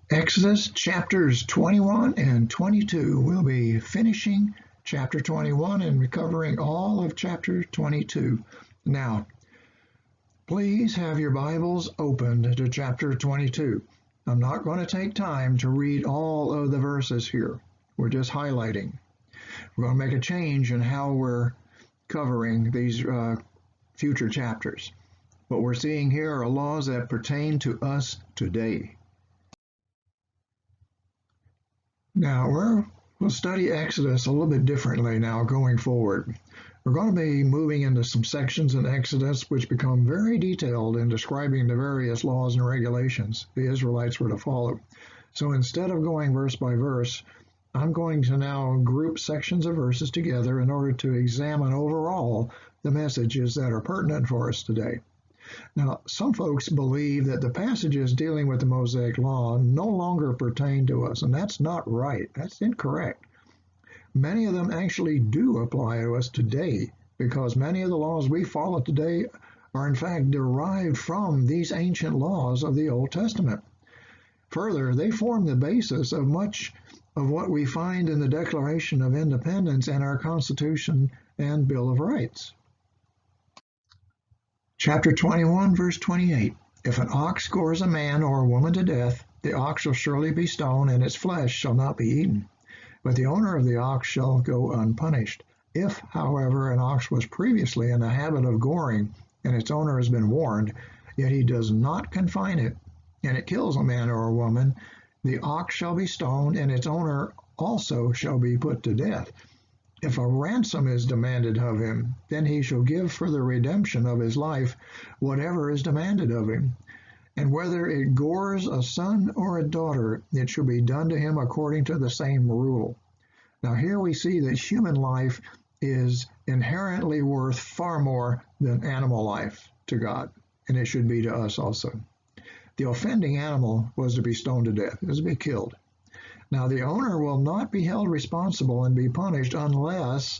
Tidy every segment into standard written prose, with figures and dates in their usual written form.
Exodus chapters 21 and 22. We'll be finishing chapter 21 and covering all of chapter 22. Now, please have your Bibles opened to chapter 22. I'm not going to take time to read all of the verses here. We're just highlighting. We're going to make a change in how we're covering these future chapters. What we're seeing here are laws that pertain to us today. Now, we'll study Exodus a little bit differently now going forward. We're going to be moving into some sections in Exodus which become very detailed in describing the various laws and regulations the Israelites were to follow. So instead of going verse by verse, I'm going to now group sections of verses together in order to examine overall the messages that are pertinent for us today. Now, some folks believe that the passages dealing with the Mosaic Law no longer pertain to us, and that's not right. That's incorrect. Many of them actually do apply to us today, because many of the laws we follow today are in fact derived from these ancient laws of the Old Testament. Further, they form the basis of much of what we find in the Declaration of Independence and our Constitution and Bill of Rights. Chapter 21, verse 28. If an ox gores a man or a woman to death, the ox shall surely be stoned, and its flesh shall not be eaten. But the owner of the ox shall go unpunished. If, however, an ox was previously in the habit of goring, and its owner has been warned, yet he does not confine it, and it kills a man or a woman, the ox shall be stoned, and its owner also shall be put to death. If a ransom is demanded of him, then he shall give for the redemption of his life whatever is demanded of him. And whether it gores a son or a daughter, it shall be done to him according to the same rule. Now here we see that human life is inherently worth far more than animal life to God, and it should be to us also. The offending animal was to be stoned to death, was to be killed. Now, the owner will not be held responsible and be punished unless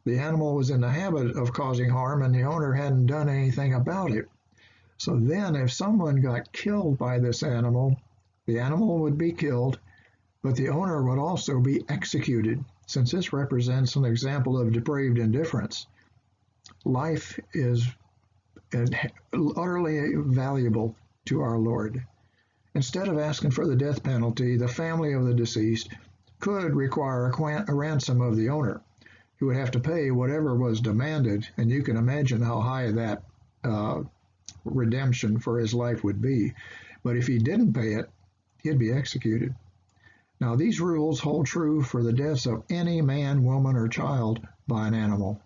the animal was in the habit of causing harm and the owner hadn't done anything about it. So then, if someone got killed by this animal, the animal would be killed, but the owner would also be executed, since this represents an example of depraved indifference. Life is utterly valuable to our Lord. Instead of asking for the death penalty, the family of the deceased could require a ransom of the owner, who would have to pay whatever was demanded, and you can imagine how high that redemption for his life would be. But if he didn't pay it, he'd be executed. Now, these rules hold true for the deaths of any man, woman, or child by an animal.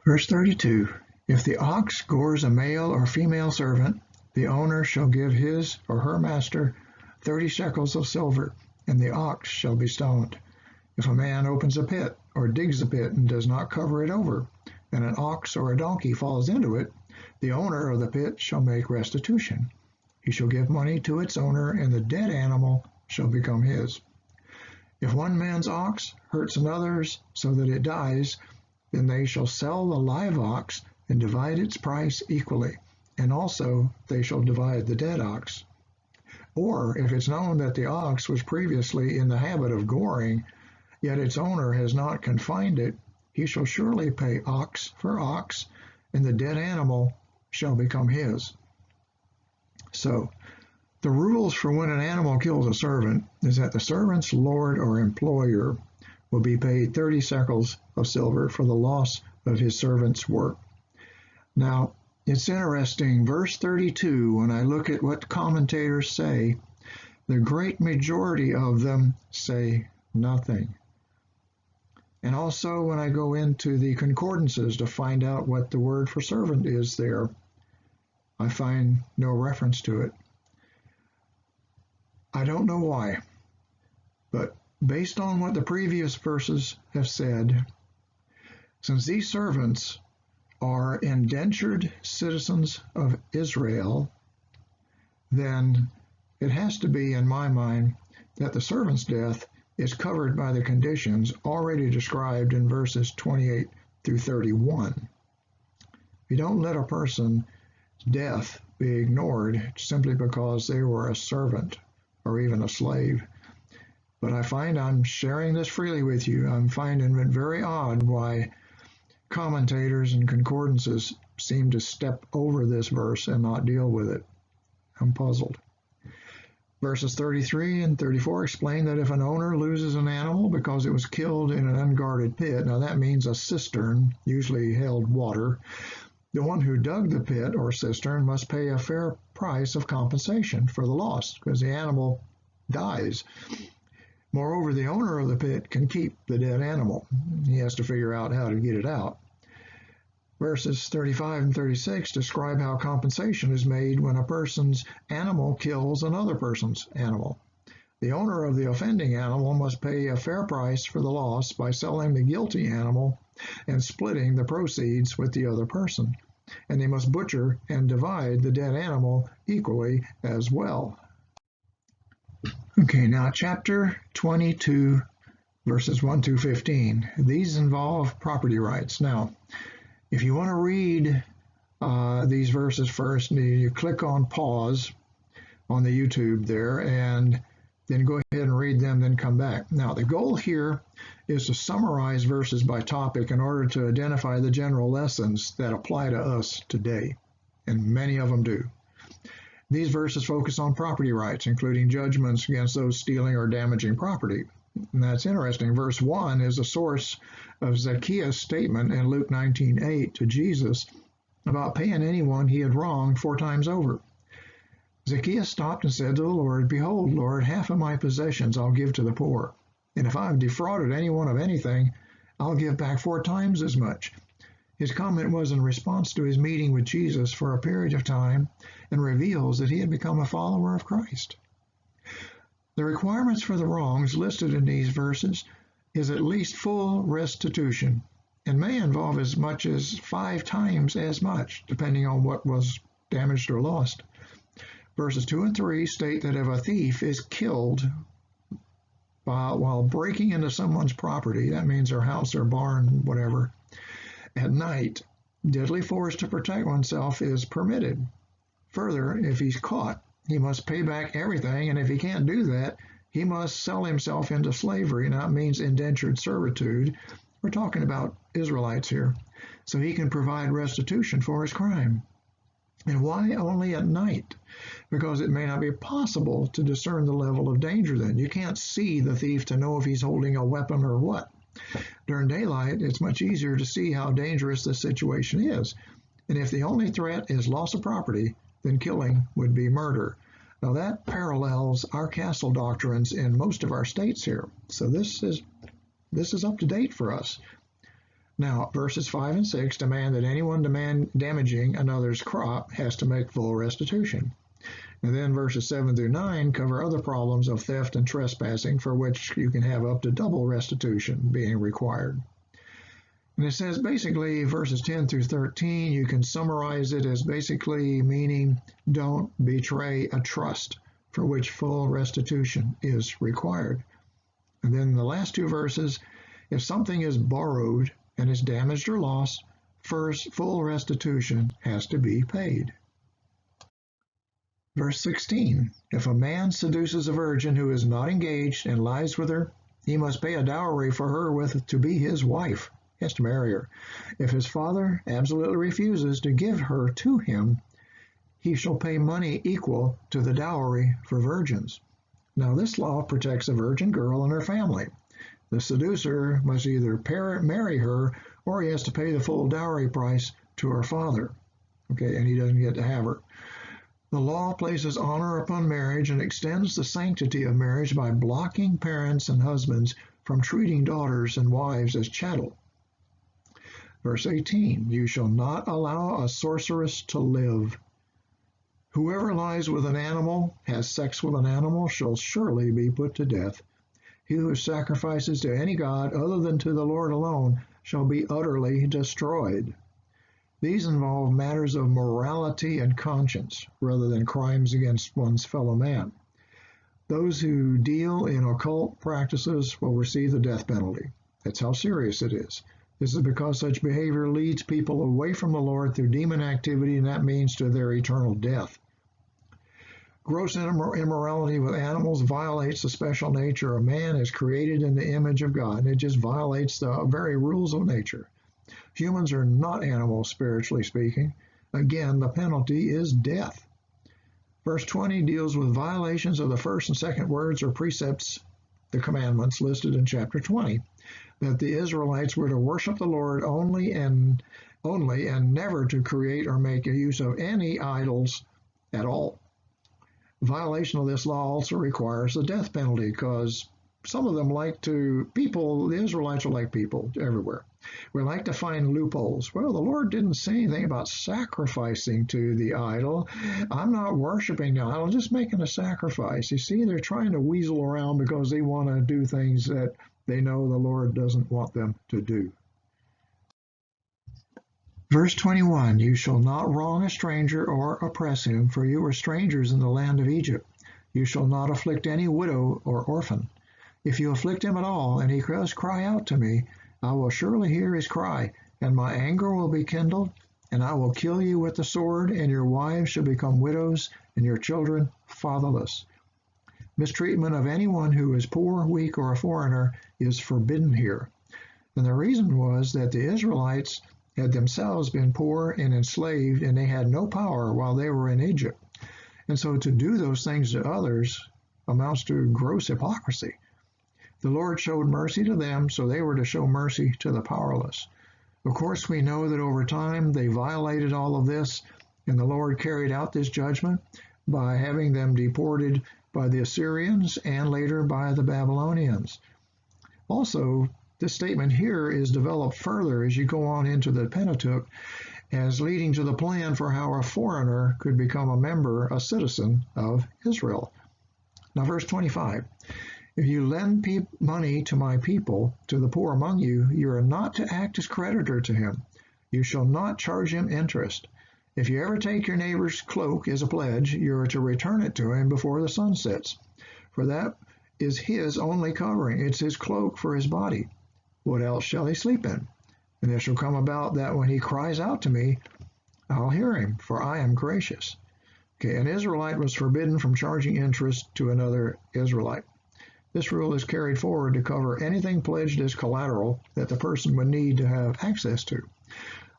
Verse 32, if the ox gores a male or female servant, the owner shall give his or her master 30 shekels of silver, and the ox shall be stoned. If a man opens a pit or digs a pit and does not cover it over, and an ox or a donkey falls into it, the owner of the pit shall make restitution. He shall give money to its owner, and the dead animal shall become his. If one man's ox hurts another's so that it dies, then they shall sell the live ox and divide its price equally. And also they shall divide the dead ox. Or if it's known that the ox was previously in the habit of goring, yet its owner has not confined it, he shall surely pay ox for ox, and the dead animal shall become his. So, the rules for when an animal kills a servant is that the servant's lord or employer will be paid 30 shekels of silver for the loss of his servant's work. Now, it's interesting, verse 32, when I look at what commentators say, the great majority of them say nothing. And also when I go into the concordances to find out what the word for servant is there, I find no reference to it. I don't know why, but based on what the previous verses have said, since these servants are indentured citizens of Israel, then it has to be, in my mind, that the servant's death is covered by the conditions already described in verses 28 through 31. You don't let a person's death be ignored simply because they were a servant or even a slave. But I find I'm sharing this freely with you. I'm finding it very odd why commentators and concordances seem to step over this verse and not deal with it. I'm puzzled. Verses 33 and 34 explain that if an owner loses an animal because it was killed in an unguarded pit, now that means a cistern, usually held water, the one who dug the pit or cistern must pay a fair price of compensation for the loss because the animal dies. Moreover, the owner of the pit can keep the dead animal. He has to figure out how to get it out. Verses 35 and 36 describe how compensation is made when a person's animal kills another person's animal. The owner of the offending animal must pay a fair price for the loss by selling the guilty animal and splitting the proceeds with the other person. And they must butcher and divide the dead animal equally as well. Okay, now chapter 22, verses 1 through 15. These involve property rights. Now, if you want to read these verses first, you click on pause on the YouTube there and then go ahead and read them, then come back. Now, the goal here is to summarize verses by topic in order to identify the general lessons that apply to us today, and many of them do. These verses focus on property rights, including judgments against those stealing or damaging property. And that's interesting. Verse 1 is the source of Zacchaeus' statement in Luke 19:8 to Jesus about paying anyone he had wronged 4 times over. Zacchaeus stopped and said to the Lord, "Behold, Lord, half of my possessions I'll give to the poor. And if I've defrauded anyone of anything, I'll give back 4 times as much." His comment was in response to his meeting with Jesus for a period of time and reveals that he had become a follower of Christ. The requirements for the wrongs listed in these verses is at least full restitution and may involve as much as 5 times as much, depending on what was damaged or lost. Verses 2 and 3 state that if a thief is killed while breaking into someone's property, that means their house, their barn, whatever, at night, deadly force to protect oneself is permitted. Further, if he's caught, he must pay back everything, and if he can't do that, he must sell himself into slavery. Now, it means indentured servitude. We're talking about Israelites here. So he can provide restitution for his crime. And why only at night? Because it may not be possible to discern the level of danger then. You can't see the thief to know if he's holding a weapon or what. During daylight, it's much easier to see how dangerous the situation is. And if the only threat is loss of property, then killing would be murder. Now that parallels our castle doctrines in most of our states here. So this is up to date for us. Now, verses 5 and 6 demand that anyone damaging another's crop has to make full restitution. And then verses 7 through 9 cover other problems of theft and trespassing for which you can have up to double restitution being required. And it says basically verses 10 through 13, you can summarize it as basically meaning don't betray a trust for which full restitution is required. And then the last 2 verses, if something is borrowed and is damaged or lost, first full restitution has to be paid. Verse 16, if a man seduces a virgin who is not engaged and lies with her, he must pay a dowry for her to be his wife. He has to marry her. If his father absolutely refuses to give her to him, he shall pay money equal to the dowry for virgins. Now this law protects a virgin girl and her family. The seducer must either marry her or he has to pay the full dowry price to her father. Okay, and he doesn't get to have her. The law places honor upon marriage and extends the sanctity of marriage by blocking parents and husbands from treating daughters and wives as chattel. Verse 18, you shall not allow a sorceress to live. Whoever lies with an animal, has sex with an animal, shall surely be put to death. He who sacrifices to any god other than to the Lord alone shall be utterly destroyed. These involve matters of morality and conscience, rather than crimes against one's fellow man. Those who deal in occult practices will receive the death penalty. That's how serious it is. This is because such behavior leads people away from the Lord through demon activity, and that means to their eternal death. Gross immorality with animals violates the special nature of man as created in the image of God, and it just violates the very rules of nature. Humans are not animals, spiritually speaking. Again, the penalty is death. Verse 20 deals with violations of the first and second words or precepts, the commandments listed in chapter 20, that the Israelites were to worship the Lord only and never to create or make use of any idols at all. Violation of this law also requires the death penalty, because some of them the Israelites are like people everywhere. We like to find loopholes. Well, the Lord didn't say anything about sacrificing to the idol. I'm not worshiping the idol, I'm just making a sacrifice. You see, they're trying to weasel around because they want to do things that they know the Lord doesn't want them to do. Verse 21, you shall not wrong a stranger or oppress him, for you were strangers in the land of Egypt. You shall not afflict any widow or orphan. If you afflict him at all, and he does cry out to me, I will surely hear his cry, and my anger will be kindled, and I will kill you with the sword, and your wives shall become widows, and your children fatherless. Mistreatment of anyone who is poor, weak, or a foreigner is forbidden here. And the reason was that the Israelites had themselves been poor and enslaved, and they had no power while they were in Egypt. And so to do those things to others amounts to gross hypocrisy. The Lord showed mercy to them, so they were to show mercy to the powerless. Of course, we know that over time they violated all of this, and the Lord carried out this judgment by having them deported by the Assyrians and later by the Babylonians. Also, this statement here is developed further as you go on into the Pentateuch, as leading to the plan for how a foreigner could become a citizen of Israel. Now, verse 25, if you lend money to my people, to the poor among you, you are not to act as creditor to him. You shall not charge him interest. If you ever take your neighbor's cloak as a pledge, you are to return it to him before the sun sets, for that is his only covering. It's his cloak for his body. What else shall he sleep in? And it shall come about that when he cries out to me, I'll hear him, for I am gracious. Okay, an Israelite was forbidden from charging interest to another Israelite. This rule is carried forward to cover anything pledged as collateral that the person would need to have access to.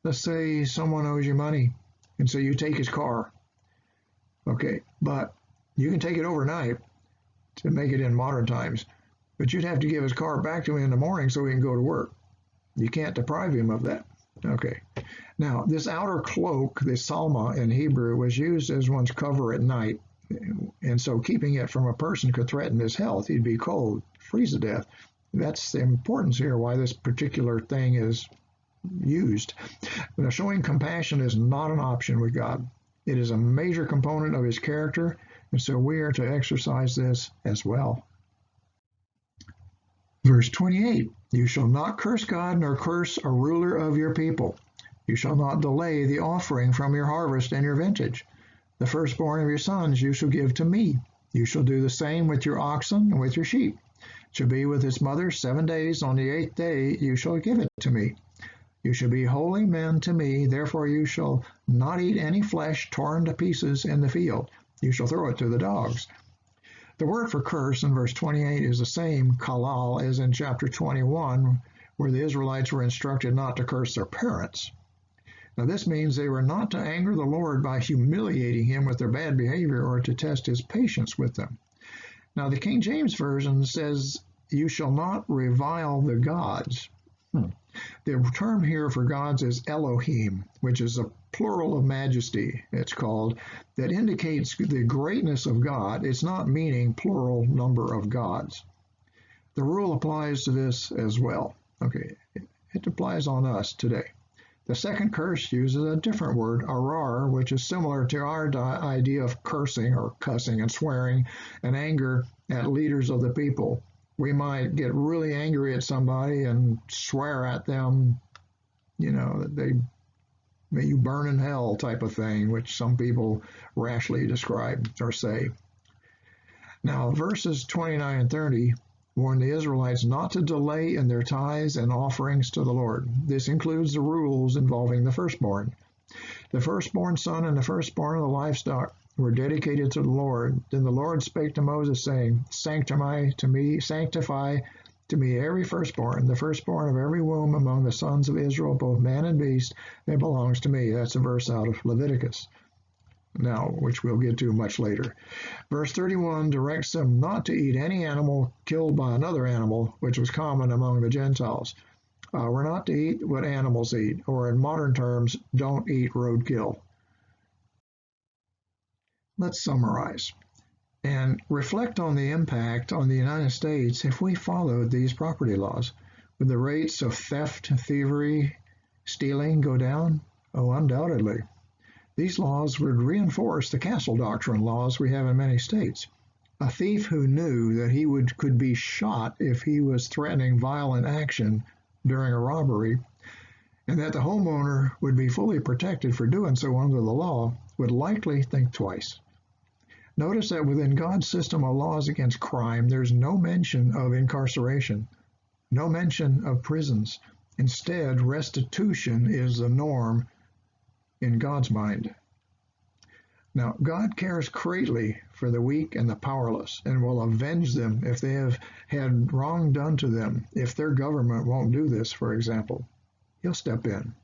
Let's say someone owes you money, and so you take his car. Okay, but you can take it overnight to make it in modern times, but you'd have to give his car back to him in the morning so he can go to work. You can't deprive him of that. Okay. Now, this outer cloak, the salma in Hebrew, was used as one's cover at night, and so keeping it from a person could threaten his health. He'd be cold, freeze to death. That's the importance here, why this particular thing is used. Now, showing compassion is not an option with God. It is a major component of his character, and so we are to exercise this as well. Verse 28, you shall not curse God nor curse a ruler of your people. You shall not delay the offering from your harvest and your vintage. The firstborn of your sons you shall give to me. You shall do the same with your oxen and with your sheep. It shall be with its mother 7 days. On the 8th day you shall give it to me. You shall be holy men to me, therefore you shall not eat any flesh torn to pieces in the field. You shall throw it to the dogs. The word for curse in verse 28 is the same kalal as in chapter 21, where the Israelites were instructed not to curse their parents. Now this means they were not to anger the Lord by humiliating him with their bad behavior or to test his patience with them. Now the King James Version says, you shall not revile the gods. The term here for gods is Elohim, which is a plural of majesty, it's called, that indicates the greatness of God. It's not meaning plural number of gods. The rule applies to this as well. Okay, it applies on us today. The second curse uses a different word, arar, which is similar to our idea of cursing or cussing and swearing and anger at leaders of the people. We might get really angry at somebody and swear at them, that may you burn in hell type of thing, which some people rashly describe or say. Now, verses 29 and 30 warned the Israelites not to delay in their tithes and offerings to the Lord. This includes the rules involving the firstborn. The firstborn son and the firstborn of the livestock were dedicated to the Lord. Then the Lord spake to Moses, saying, sanctify to me every firstborn, the firstborn of every womb among the sons of Israel, both man and beast, that belongs to me. That's a verse out of Leviticus, now, which we'll get to much later. Verse 31 directs them not to eat any animal killed by another animal, which was common among the Gentiles. We're not to eat what animals eat, or in modern terms, don't eat roadkill. Let's summarize and reflect on the impact on the United States if we followed these property laws. Would the rates of theft, thievery, stealing go down? Oh, undoubtedly. These laws would reinforce the castle doctrine laws we have in many states. A thief who knew that he could be shot if he was threatening violent action during a robbery, and that the homeowner would be fully protected for doing so under the law, would likely think twice. Notice that within God's system of laws against crime, there's no mention of incarceration, no mention of prisons. Instead, restitution is the norm in God's mind. Now, God cares greatly for the weak and the powerless and will avenge them if they have had wrong done to them. If their government won't do this, for example, He'll step in.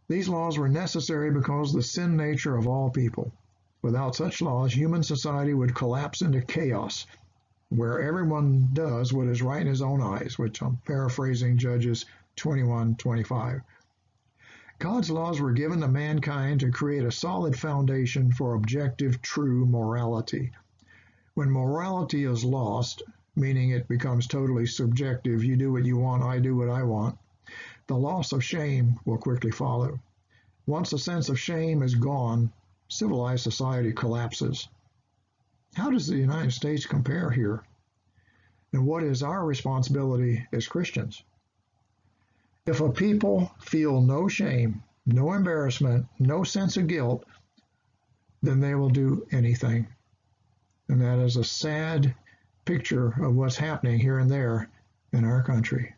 These laws were necessary because of the sin nature of all people. Without such laws, human society would collapse into chaos, where everyone does what is right in his own eyes, which I'm paraphrasing Judges 21:25. God's laws were given to mankind to create a solid foundation for objective, true morality. When morality is lost, meaning it becomes totally subjective, you do what you want, I do what I want, the loss of shame will quickly follow. Once the sense of shame is gone, civilized society collapses. How does the United States compare here? And what is our responsibility as Christians? If a people feel no shame, no embarrassment, no sense of guilt, then they will do anything. And that is a sad picture of what's happening here and there in our country.